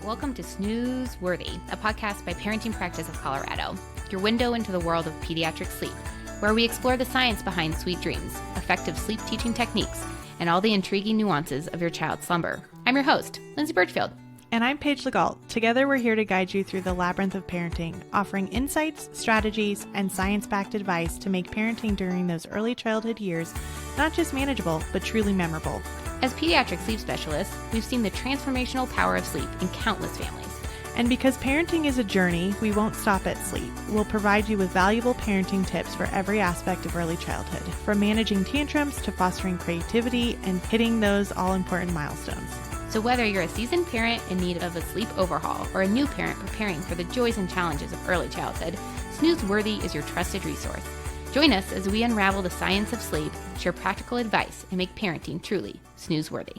Welcome to Snooze Worthy, a podcast by Parenting Practice of Colorado, your window into the world of pediatric sleep, where we explore the science behind sweet dreams, effective sleep teaching techniques, and all the intriguing nuances of your child's slumber. I'm your host, Lindsay Birchfield. And I'm Paige Legault. Together, we're here to guide you through the labyrinth of parenting, offering insights, strategies, and science-backed advice to make parenting during those early childhood years not just manageable, but truly memorable. As pediatric sleep specialists, we've seen the transformational power of sleep in countless families. And because parenting is a journey, we won't stop at sleep. We'll provide you with valuable parenting tips for every aspect of early childhood, from managing tantrums to fostering creativity and hitting those all-important milestones. So whether you're a seasoned parent in need of a sleep overhaul or a new parent preparing for the joys and challenges of early childhood, Snooze Worthy is your trusted resource. Join us as we unravel the science of sleep, share practical advice, and make parenting truly snooze-worthy.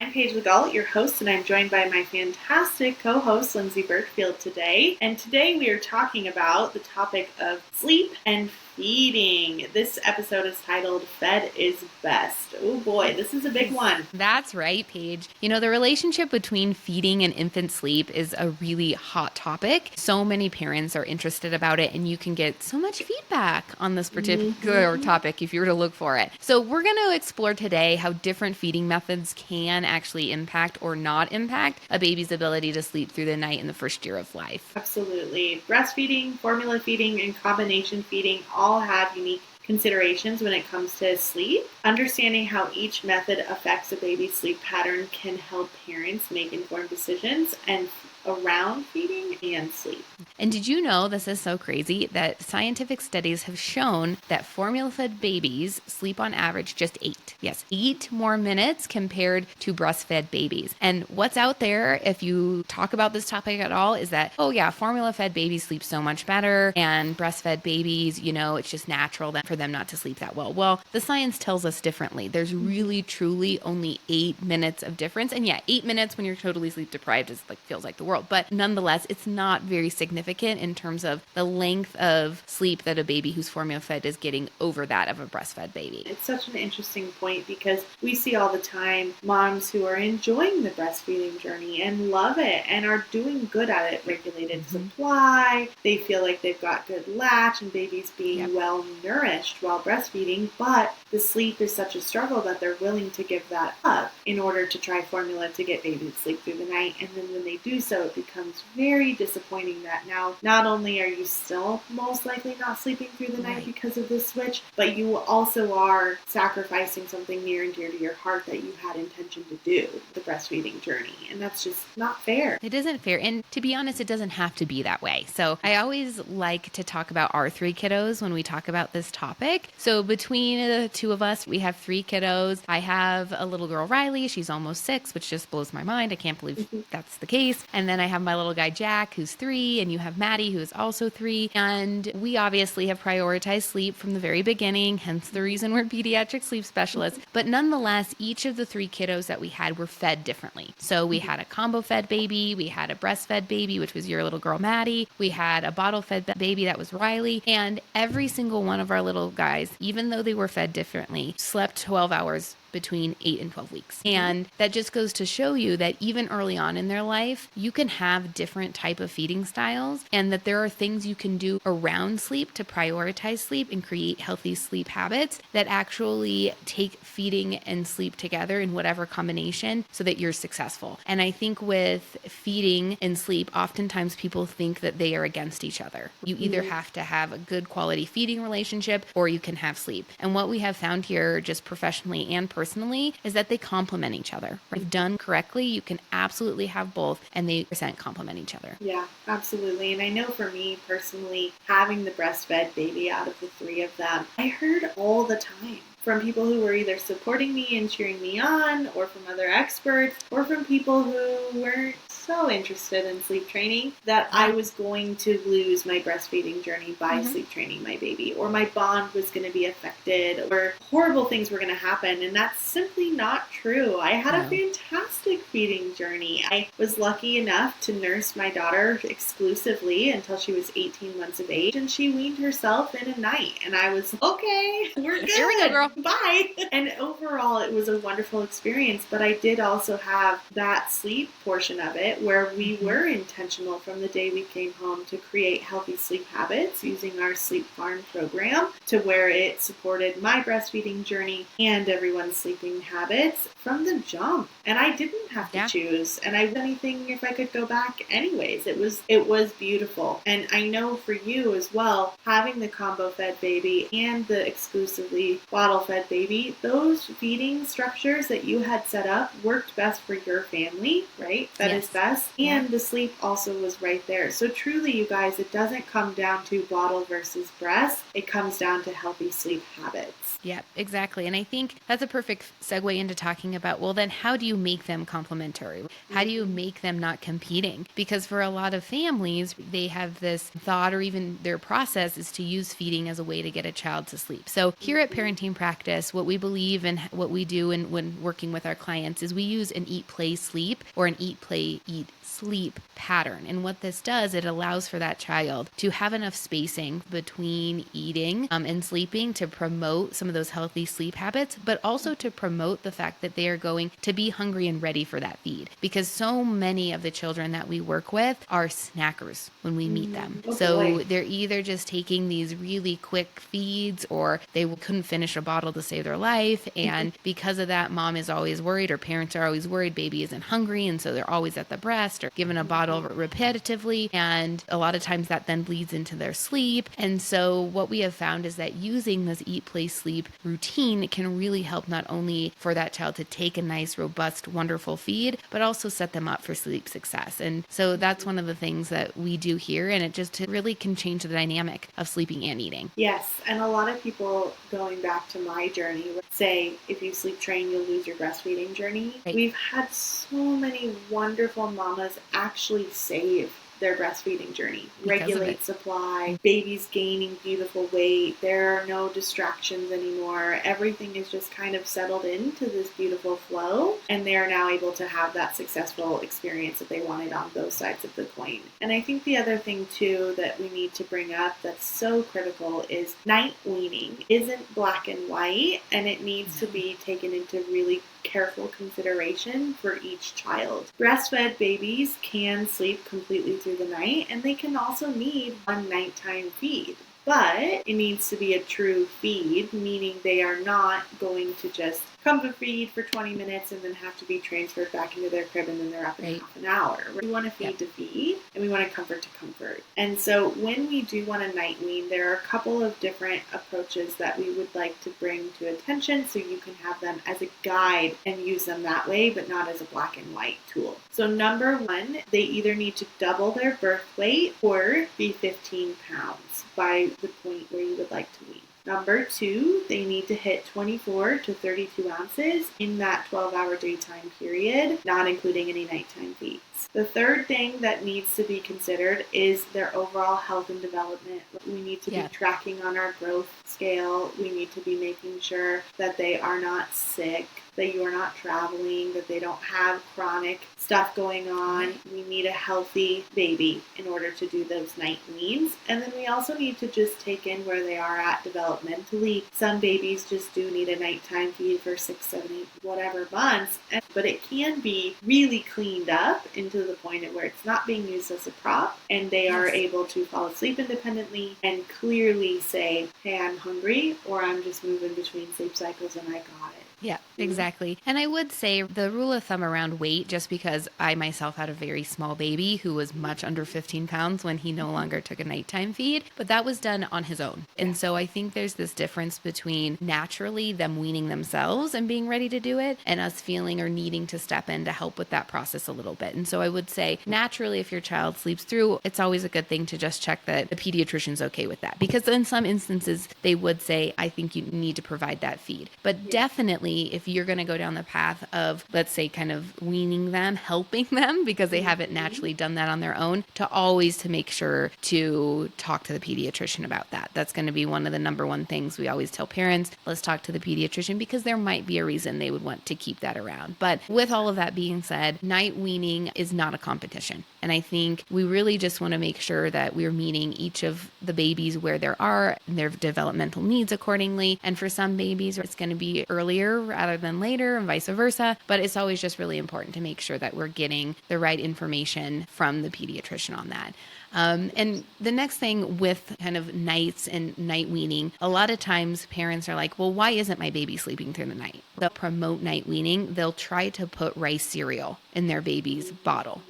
I'm Paige Legault, your host, and I'm joined by my fantastic co-host, Lindsay Birchfield, today. And today we are talking about the topic of sleep and feeding. This episode is titled, Fed is Best. Oh boy, this is a big one. That's right, Paige. You know, the relationship between feeding and infant sleep is a really hot topic. So many parents are interested about it, and you can get so much feedback on this particular topic if you were to look for it. So we're going to explore today how different feeding methods can actually impact or not impact a baby's ability to sleep through the night in the first year of life. Absolutely. Breastfeeding, formula feeding, and combination feeding all have unique considerations when it comes to sleep. Understanding how each method affects a baby's sleep pattern can help parents make informed decisions and around feeding and sleep. And did you know, this is so crazy, that scientific studies have shown that formula-fed babies sleep on average just 8 more minutes compared to breastfed babies. And what's out there, if you talk about this topic at all, is that, formula-fed babies sleep so much better, and breastfed babies, it's just natural for them not to sleep that well. Well, the science tells us differently. There's really, truly only 8 minutes of difference. And 8 minutes when you're totally sleep deprived feels like the world. But nonetheless, it's not very significant in terms of the length of sleep that a baby who's formula fed is getting over that of a breastfed baby. It's such an interesting point because we see all the time moms who are enjoying the breastfeeding journey and love it and are doing good at it. Regulated supply, they feel like they've got good latch and baby's being well nourished while breastfeeding, but the sleep is such a struggle that they're willing to give that up in order to try formula to get baby to sleep through the night. And then when they do so, it becomes very disappointing that now not only are you still most likely not sleeping through the night because of this switch, but you also are sacrificing something near and dear to your heart that you had intention to do, the breastfeeding journey. And that's just not fair. It isn't fair. And to be honest, it doesn't have to be that way. So I always like to talk about our 3 kiddos when we talk about this topic. So between the 2 of us, we have 3 kiddos. I have a little girl, Riley. She's almost 6, which just blows my mind. I can't believe that's the case. And then I have my little guy, Jack, who's 3, and you have Maddie, who is also 3. And we obviously have prioritized sleep from the very beginning, hence the reason we're pediatric sleep specialists. But nonetheless, each of the 3 kiddos that we had were fed differently. So we had a combo fed baby, we had a breastfed baby, which was your little girl, Maddie. We had a bottle fed baby, that was Riley. And every single one of our little guys, even though they were fed differently, slept 12 hours between 8 and 12 weeks. And that just goes to show you that even early on in their life, you can have different type of feeding styles, and that there are things you can do around sleep to prioritize sleep and create healthy sleep habits that actually take feeding and sleep together in whatever combination so that you're successful. And I think with feeding and sleep, oftentimes people think that they are against each other. You either have to have a good quality feeding relationship or you can have sleep. And what we have found here, just professionally and personally, is that they complement each other. If done correctly, you can absolutely have both, and they complement each other. Yeah, absolutely. And I know for me personally, having the breastfed baby out of the 3 of them, I heard all the time from people who were either supporting me and cheering me on, or from other experts, or from people who weren't so interested in sleep training, that I was going to lose my breastfeeding journey by sleep training my baby, or my bond was going to be affected, or horrible things were going to happen. And that's simply not true. I had a fantastic feeding journey. I was lucky enough to nurse my daughter exclusively until she was 18 months of age, and she weaned herself in a night. And I was, okay, we're good. Here we go, girl. Bye. And overall, it was a wonderful experience, but I did also have that sleep portion of it it where we were intentional from the day we came home to create healthy sleep habits using our Sleep Farm program, to where it supported my breastfeeding journey and everyone's sleeping habits from the jump. And I didn't have to choose. And I would anything if I could go back anyways. It was beautiful. And I know for you as well, having the combo fed baby and the exclusively bottle fed baby, those feeding structures that you had set up worked best for your family, right? That is best. And the sleep also was right there. So truly, you guys, it doesn't come down to bottle versus breast. It comes down to healthy sleep habits. Yep, exactly. And I think that's a perfect segue into talking about, well, then how do you make them complementary? How do you make them not competing? Because for a lot of families, they have this thought, or even their process is to use feeding as a way to get a child to sleep. So here at Parenting Practice, what we believe and what we do when working with our clients is we use an eat, play, sleep, or an eat, play, eat, sleep pattern. And what this does, it allows for that child to have enough spacing between eating and sleeping to promote some of those healthy sleep habits, but also to promote the fact that they are going to be hungry and ready for that feed. Because so many of the children that we work with are snackers when we meet them. So they're either just taking these really quick feeds, or they couldn't finish a bottle to save their life. And because of that, mom is always worried, or parents are always worried baby isn't hungry. And so they're always at the breast or given a bottle repetitively. And a lot of times that then bleeds into their sleep. And so what we have found is that using this eat, play, sleep routine can really help not only for that child to take a nice, robust, wonderful feed, but also set them up for sleep success. And so that's one of the things that we do here. And it just really can change the dynamic of sleeping and eating. Yes. And a lot of people, going back to my journey, say if you sleep train, you'll lose your breastfeeding journey. Right. We've had so many wonderful mamas actually save their breastfeeding journey, regulate supply, babies gaining beautiful weight, there are no distractions anymore, everything is just kind of settled into this beautiful flow, and they are now able to have that successful experience that they wanted on both sides of the coin. And I think the other thing too that we need to bring up that's so critical is night weaning isn't black and white, and it needs to be taken into really careful consideration for each child. Breastfed babies can sleep completely through the night, and they can also need one nighttime feed. But it needs to be a true feed, meaning they are not going to just come to feed for 20 minutes and then have to be transferred back into their crib and then they're up in half an hour. We want to feed to feed, and we want to comfort to comfort. And so when we do want to night wean, there are a couple of different approaches that we would like to bring to attention so you can have them as a guide and use them that way, but not as a black and white tool. So number one, they either need to double their birth weight or be 15 pounds by the point where you would like to wean. Number two, they need to hit 24 to 32 ounces in that 12-hour daytime period, not including any nighttime feeds. The third thing that needs to be considered is their overall health and development. We need to be tracking on our growth scale. We need to be making sure that they are not sick, that you are not traveling, that they don't have chronic stuff going on. We need a healthy baby in order to do those night weans. And then we also need to just take in where they are at developmentally. Some babies just do need a nighttime feed for 6, 7, 8, whatever months. But it can be really cleaned up into the point of where it's not being used as a prop, and they are able to fall asleep independently and clearly say, hey, I'm hungry, or I'm just moving between sleep cycles and I got it. Yeah, exactly. And I would say the rule of thumb around weight, just because I myself had a very small baby who was much under 15 pounds when he no longer took a nighttime feed, but that was done on his own. And so I think there's this difference between naturally them weaning themselves and being ready to do it, and us feeling or needing to step in to help with that process a little bit. And so I would say naturally, if your child sleeps through, it's always a good thing to just check that the pediatrician's okay with that. Because in some instances, they would say, I think you need to provide that feed. But definitely, if you're going to go down the path of, let's say, kind of weaning them, helping them because they haven't naturally done that on their own, to make sure to talk to the pediatrician about that. That's going to be one of the number one things we always tell parents. Let's talk to the pediatrician, because there might be a reason they would want to keep that around. But with all of that being said, night weaning is not a competition. And I think we really just want to make sure that we're meeting each of the babies where they are and their developmental needs accordingly. And for some babies, it's going to be earlier sooner rather than later and vice versa. But it's always just really important to make sure that we're getting the right information from the pediatrician on that. And the next thing with kind of nights and night weaning, a lot of times parents are like, well, why isn't my baby sleeping through the night? They'll promote night weaning. They'll try to put rice cereal in their baby's bottle.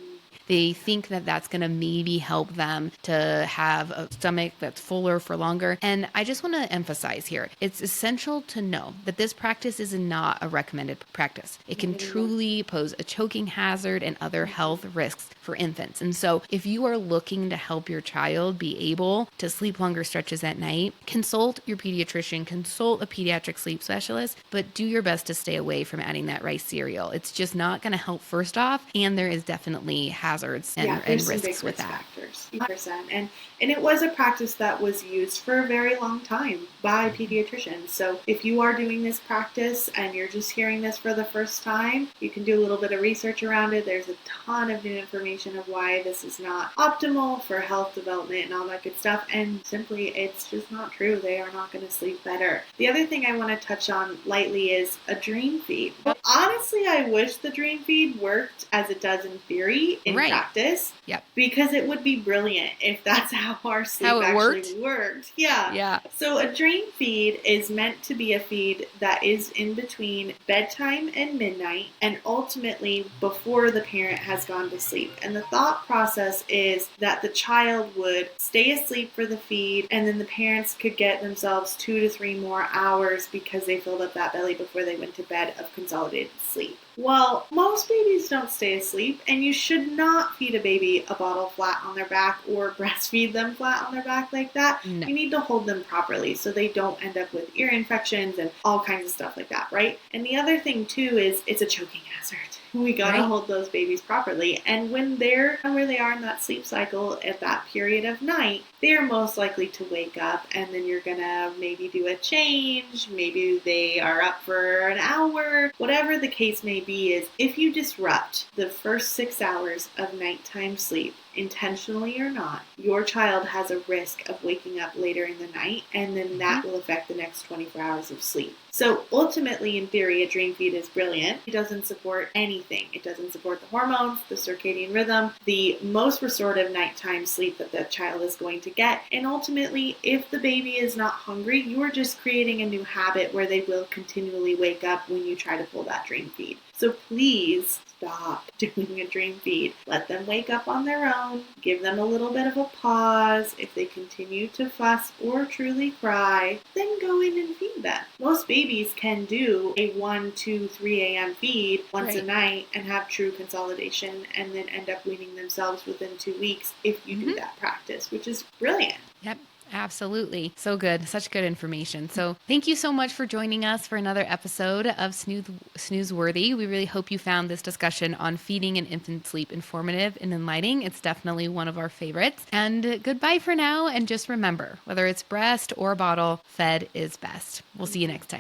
They think that that's going to maybe help them to have a stomach that's fuller for longer. And I just want to emphasize here, it's essential to know that this practice is not a recommended practice. It can truly pose a choking hazard and other health risks for infants. And so if you are looking to help your child be able to sleep longer stretches at night, consult your pediatrician, consult a pediatric sleep specialist, but do your best to stay away from adding that rice cereal. It's just not going to help first off, and there is definitely hazards and risks with that. Factors. 100%. And it was a practice that was used for a very long time by pediatricians. So if you are doing this practice and you're just hearing this for the first time, you can do a little bit of research around it. There's a ton of new information of why this is not optimal for health development and all that good stuff. And simply, it's just not true. They are not going to sleep better. The other thing I want to touch on lightly is a dream feed. But honestly, I wish the dream feed worked as it does in theory in practice. Yep. Because it would be brilliant if that's how our sleep actually worked. Yeah. So a dream feed is meant to be a feed that is in between bedtime and midnight, and ultimately before the parent has gone to sleep. And the thought process is that the child would stay asleep for the feed, and then the parents could get themselves 2 to 3 more hours because they filled up that belly before they went to bed of consolidated sleep. Well, most babies don't stay asleep, and you should not feed a baby a bottle flat on their back or breastfeed them flat on their back like that. No. You need to hold them properly so they don't end up with ear infections and all kinds of stuff like that, right? And the other thing too is it's a choking hazard. We gotta hold those babies properly. And when they're where they are in that sleep cycle at that period of night, they're most likely to wake up, and then you're gonna maybe do a change. Maybe they are up for an hour. Whatever the case may be, is if you disrupt the first 6 hours of nighttime sleep, intentionally or not, your child has a risk of waking up later in the night, and then that will affect the next 24 hours of sleep. So ultimately, in theory, a dream feed is brilliant. It doesn't support anything. It doesn't support the hormones, the circadian rhythm, the most restorative nighttime sleep that the child is going to get. And ultimately, if the baby is not hungry, you are just creating a new habit where they will continually wake up when you try to pull that dream feed. So please stop doing a dream feed. Let them wake up on their own. Give them a little bit of a pause. If they continue to fuss or truly cry, then go in and feed them. Most babies can do a 1, 2, 3 a.m. feed once a night and have true consolidation, and then end up weaning themselves within 2 weeks if you do that practice, which is brilliant. Yep. Absolutely. So good. Such good information. So thank you so much for joining us for another episode of Snooze Worthy. We really hope you found this discussion on feeding and infant sleep informative and enlightening. It's definitely one of our favorites. And goodbye for now. And just remember, whether it's breast or bottle, fed is best. We'll see you next time.